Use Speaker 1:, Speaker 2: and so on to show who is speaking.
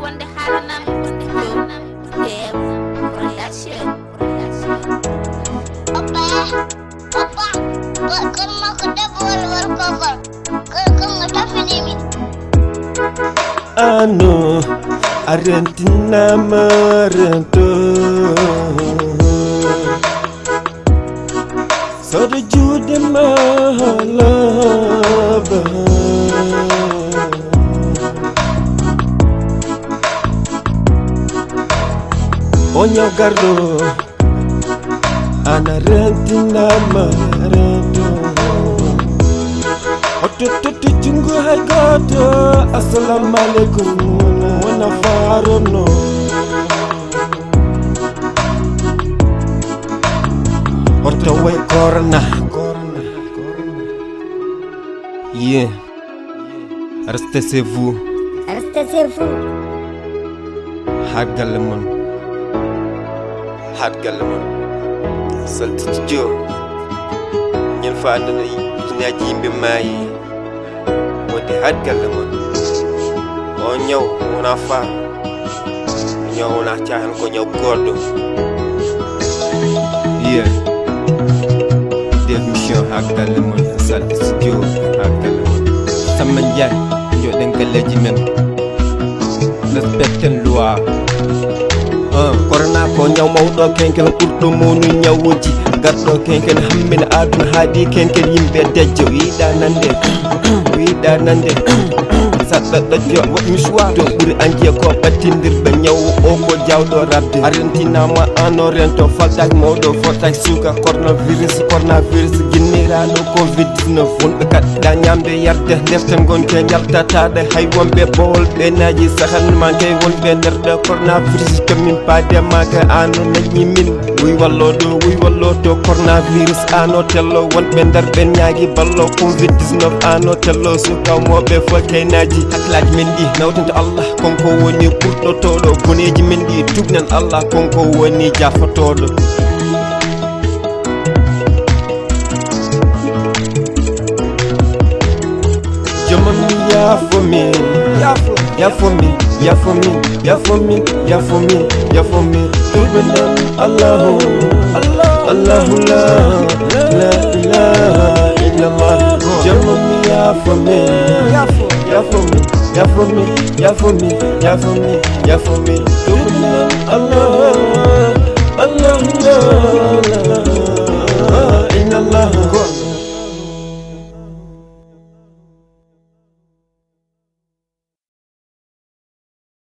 Speaker 1: wonde halanam Dev Production.
Speaker 2: Papa, kan mau ke dapur kokor. Kan ngetapi nih.
Speaker 3: Anu Argentina merento Sore jude mahalaba Onyo gardo Argentina merento Otututu jungu hai godo Assalamualaikum wana farono Orto way corona Yeah Restez-vous Hagalemon Saltiti jo Nyen fa andana ñaji yimɓe maayi wonde hadgalle mon o ñaw wona fa ñaw wona caahan ko ñaw goɗɗo iya définition hadgalle mon salde studio hadgalle mon Samba Ndiaye joɗen galleji men respecten loi corona ko ñaw mawɗo kenken ɓurɗo mawnu ñawuji garɗo kenken hammina aduna haadi kenken yimɓe dejjo wiɗa nande saɗɗa ɗajjo woɗmi choix to ɓuuri anjiya ko ɓattindirɓe ñawu o ko jawɗo rabde Argentina ma ano rento faltaki mawɗo fortaki suka coronavirus guinniraɗo covid-19 wonɓe kaɗɗa ñamde yarde deften gonke jaltataɗe hay wonɓe bowol ɓenaji sahanma kay wonɓe nder coronavirus komin paademaga ano nañi min wuy wallo to coronavirus ano tello wonɓe nder ɓe ñaagui ballo covid-19 ano tello sukamoɓe fo kaynaji haklaji men ɗi nawtanta Allah konko woni ɓurɗotoɗo boneji men ɗi tubnen Allah konko woni jafotoɗo jomam yafomi tubnen Allahu la ilaha illallah jomam yafomi tubnen Allahu la ilaha illallah